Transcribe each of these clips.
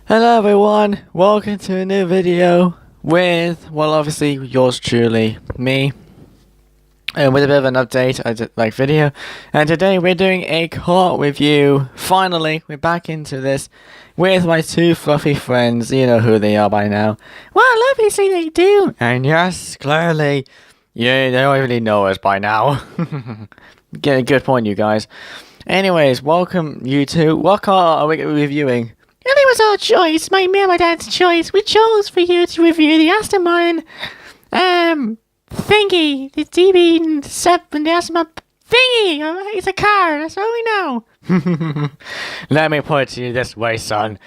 Hello everyone, welcome to a new video with, well, obviously yours truly, me, and with a bit of an update, video. And today we're doing a car review. Finally, we're back into this with my two fluffy friends. You know who they are by now. Well, obviously they do. And yes, clearly, yeah, they already know us by now. Get a good point, you guys. Anyways, welcome you two. What car are we reviewing? And it was our choice, me and my dad's choice. We chose for you to review the Aston Martin, thingy, the DB7, the Aston Martin thingy. Alright, it's a car. That's all we know. Let me put it to you this way, son.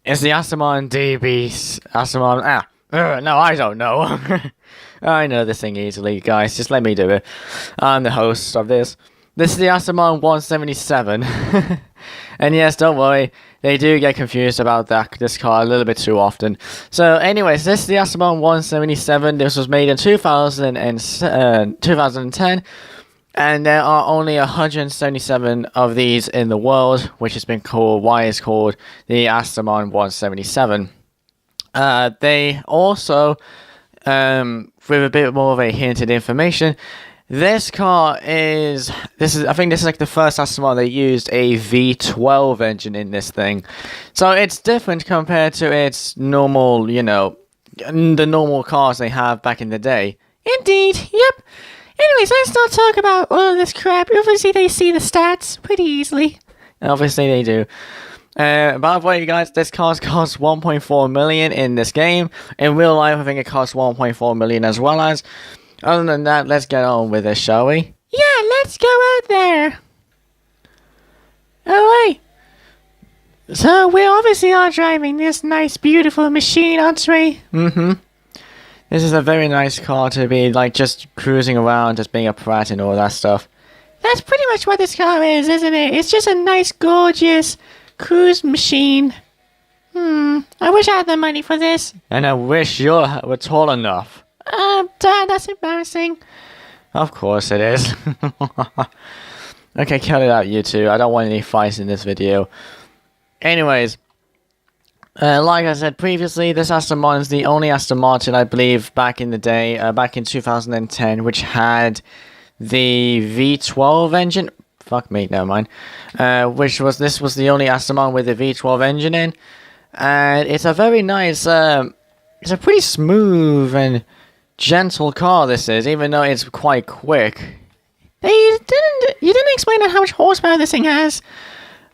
It's the Aston Martin Aston Martin. No, I don't know. I know this thing easily, guys. Just let me do it. I'm the host of this. This is the Aston Martin 177. And yes, don't worry, they do get confused about this car a little bit too often. So anyways, this is the Aston Martin 177. This was made in 2010. And there are only 177 of these in the world, which has been called, why it's called the Aston Martin 177. They also, with a bit more of a hinted information, this car is, I think this is like the first Aston Martin that used a V12 engine in this thing. So it's different compared to its normal, you know, the normal cars they have back in the day. Indeed, yep. Anyways, let's not talk about all this crap. Obviously, they see the stats pretty easily. Obviously, they do. By the way, you guys, this car costs 1.4 million in this game. In real life, I think it costs 1.4 million as well as. Other than that, let's get on with this, shall we? Yeah, let's go out there. Alright. So, we obviously are driving this nice, beautiful machine, aren't we? Mm-hmm. This is a very nice car to be, like, just cruising around, just being a prat and all that stuff. That's pretty much what this car is, isn't it? It's just a nice, gorgeous cruise machine. I wish I had the money for this. And I wish you were tall enough. Dad, that's embarrassing. Of course it is. Okay, cut it out, you two. I don't want any fights in this video. Anyways, like I said previously, this Aston Martin is the only Aston Martin, I believe, back in the day, back in 2010, which had the V12 engine. Fuck me, never mind. This was the only Aston Martin with the V12 engine in. And it's a very nice, it's a pretty smooth and gentle car, this is, even though it's quite quick. You didn't explain how much horsepower this thing has.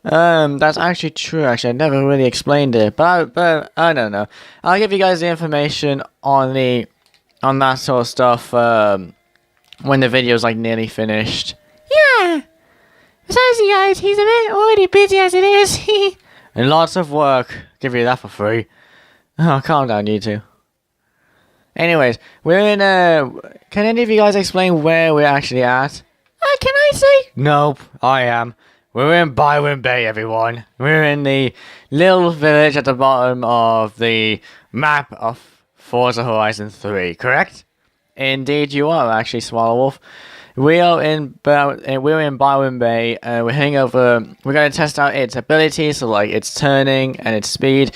That's actually true, I never really explained it, but I don't know. I'll give you guys the information on that sort of stuff, when the video's, like, nearly finished. Yeah! Besides, you guys, he's a bit already busy as it is. And lots of work. Give you that for free. Oh, calm down, you two. Anyways, we're in can any of you guys explain where we're actually at? Can I say? Nope, I am. We're in Byron Bay, everyone. We're in the little village at the bottom of the map of Forza Horizon 3, correct? Indeed you are, actually, Swallowwolf. We're in Byron Bay, we're heading over, we're going to test out its abilities, so like its turning and its speed,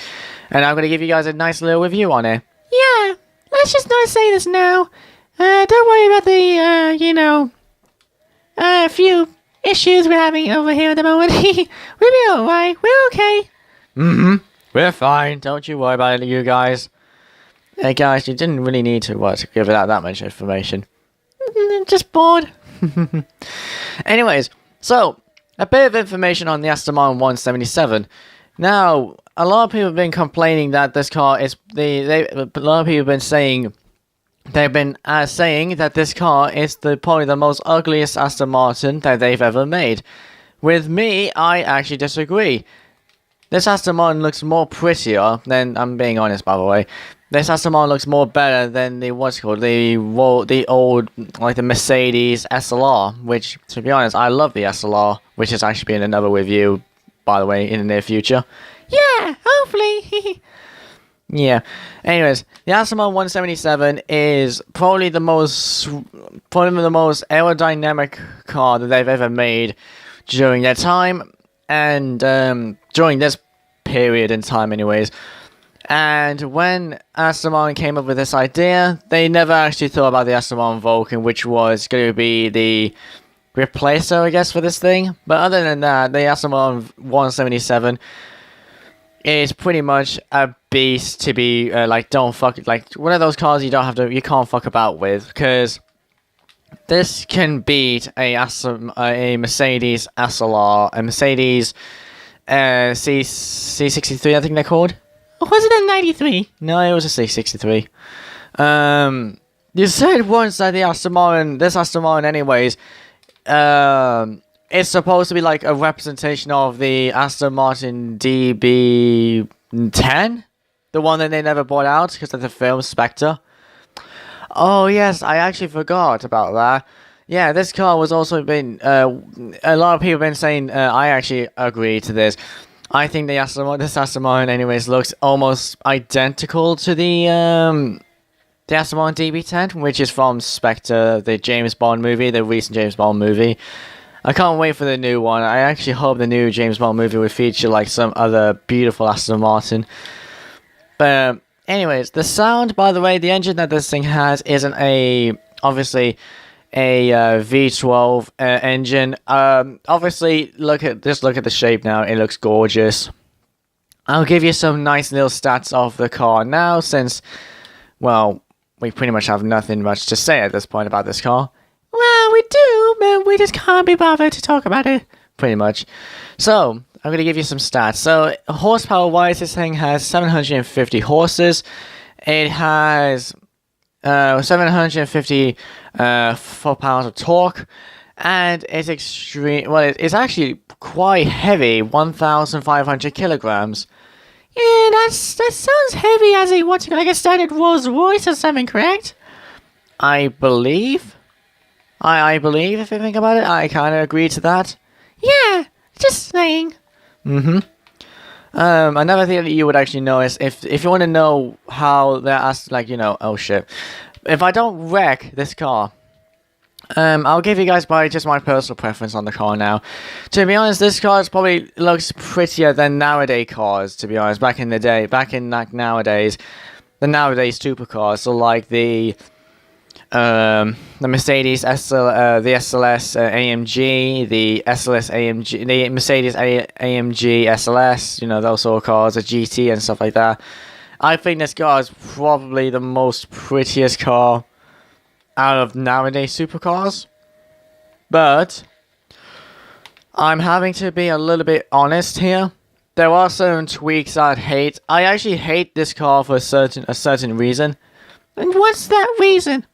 and I'm going to give you guys a nice little review on it. Yeah. Let's just not say this now. Don't worry about the, few issues we're having over here at the moment. We'll be alright. We're okay. Mm-hmm. We're fine. Don't you worry about it, you guys. Hey, guys, you didn't really need to, give it out that much information. Just bored. Anyways, so, a bit of information on the Aston Martin 177. Now, a lot of people have been complaining that this car is a lot of people have been saying that this car is probably the most ugliest Aston Martin that they've ever made. With me, I actually disagree. This Aston Martin looks more prettier than, I'm being honest, by the way. This Aston Martin looks more better than the old, like the Mercedes SLR, which, to be honest, I love the SLR, which is actually in another review, by the way, in the near future. Yeah, hopefully. Yeah. Anyways, the Aston Martin 177 is probably the most aerodynamic car that they've ever made during their time, and during this period in time anyways. And when Aston Martin came up with this idea, they never actually thought about the Aston Martin Vulcan, which was going to be the replacer, I guess, for this thing. But other than that, the Aston Martin 177 is pretty much a beast to be like, don't fuck, like one of those cars you can't fuck about with, because this can beat a Mercedes SLR, a Mercedes C63, I think they're called. Or was it a 93? No, it was a C63. You said once that this Aston Martin anyways, it's supposed to be like a representation of the Aston Martin DB10? The one that they never bought out because of the film Spectre. Oh yes, I actually forgot about that. Yeah, this car was also been, a lot of people have been saying, I actually agree to this. I think this Aston Martin anyways looks almost identical to the Aston Martin DB10, which is from Spectre, the James Bond movie, the recent James Bond movie. I can't wait for the new one. I actually hope the new James Bond movie will feature like some other beautiful Aston Martin. But anyways, the sound, by the way, the engine that this thing has isn't obviously a V12 engine. Obviously, just look at the shape now. It looks gorgeous. I'll give you some nice little stats of the car now, since, well, we pretty much have nothing much to say at this point about this car. Well, we do, but we just can't be bothered to talk about it. Pretty much. So, I'm going to give you some stats. So, horsepower-wise, this thing has 750 horses. It has 750 foot-pounds of torque, and it's it's actually quite heavy, 1,500 kilograms. Yeah, that sounds heavy as like a standard Rolls Royce or something, correct? I believe, if you think about it, I kind of agree to that. Yeah, just saying. Another thing that you would actually notice, if you want to know how they're oh shit, if I don't wreck this car, I'll give you guys just my personal preference on the car now. To be honest, this car probably looks prettier than nowadays cars, to be honest, back in nowadays, the nowadays supercars, so like the Mercedes the SLS AMG, the SLS AMG, the Mercedes AMG SLS, those sort of cars, the GT and stuff like that. I think this car is probably the most prettiest car out of nowadays supercars. But I'm having to be a little bit honest here. There are certain tweaks I'd hate. I actually hate this car for a certain reason. And what's that reason?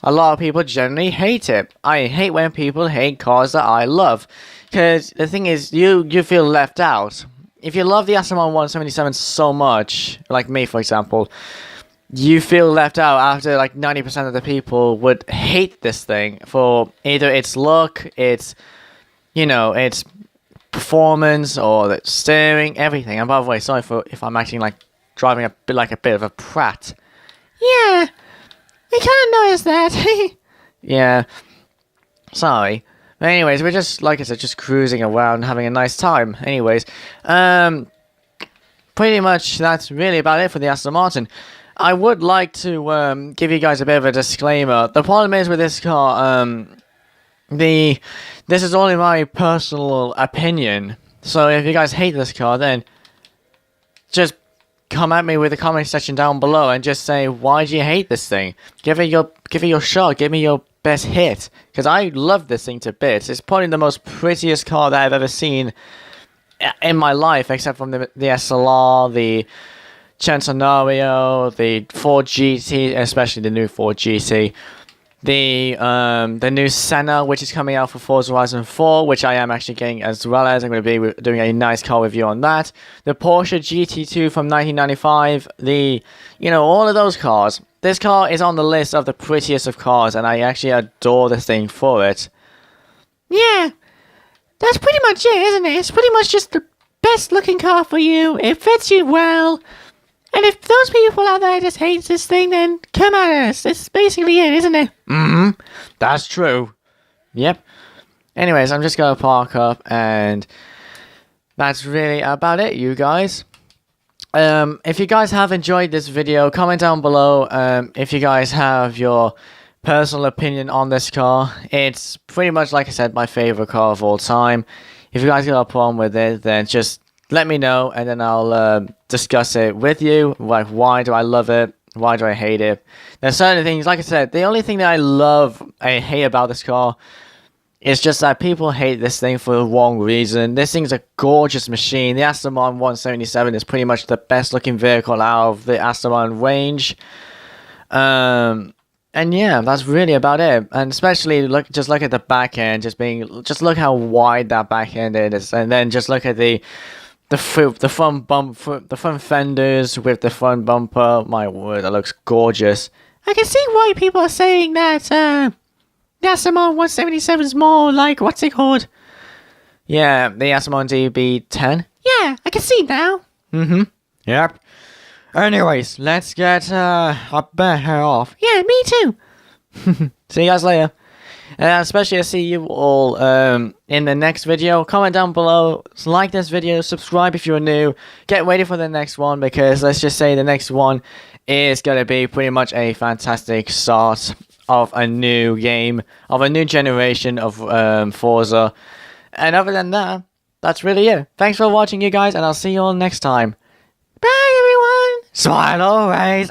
A lot of people generally hate it. I hate when people hate cars that I love. Because the thing is, you feel left out. If you love the Aston Martin 177 so much, like me for example, you feel left out after like 90% of the people would hate this thing for either its look, its performance, or the steering, everything. And by the way, sorry if I'm acting like driving a bit of a prat. Yeah. We can't notice that. Yeah. Sorry. But anyways, we're just, like I said, just cruising around, having a nice time. Anyways, pretty much that's really about it for the Aston Martin. I would like to give you guys a bit of a disclaimer. The problem is with this car, this is only my personal opinion. So if you guys hate this car, then just come at me with the comment section down below and just say, why do you hate this thing? Give it your shot. Give me your best hit, because I love this thing to bits. It's probably the most prettiest car that I've ever seen in my life, except from the SLR, the Centenario, the Ford GT, especially the new Ford GT. The new Senna, which is coming out for Forza Horizon 4, which I am actually getting as well as. I'm going to be doing a nice car review on that. The Porsche GT2 from 1995, all of those cars. This car is on the list of the prettiest of cars, and I actually adore this thing for it. Yeah, that's pretty much it, isn't it? It's pretty much just the best looking car for you. It fits you well. And if those people out there just hate this thing, then come at us. That's basically it, isn't it? That's true. Yep. Anyways, I'm just going to park up and that's really about it, you guys. If you guys have enjoyed this video, comment down below if you guys have your personal opinion on this car. It's pretty much, like I said, my favorite car of all time. If you guys got a problem with it, then just let me know, and then I'll discuss it with you. Like, why do I love it? Why do I hate it? There's certain things, like I said, the only thing that I hate about this car is just that people hate this thing for the wrong reason. This thing's a gorgeous machine. The Aston Martin 177 is pretty much the best looking vehicle out of the Aston Martin range. And yeah, that's really about it. And especially just look at the back end, just look how wide that back end is, and then just look at the front fenders with the front bumper. My word, that looks gorgeous. I can see why people are saying that the Aston Martin 177 is more like, what's it called? Yeah, the Aston Martin DB10. Yeah, I can see now. Yep. Anyways, let's get our bet hair off. Yeah, me too. See you guys later. And especially I see you all in the next video. Comment down below, like this video, subscribe if you're new. Get ready for the next one, because let's just say the next one is going to be pretty much a fantastic start of a new game, of a new generation of Forza. And other than that, that's really it. Thanks for watching, you guys, and I'll see you all next time. Bye, everyone. Smile always.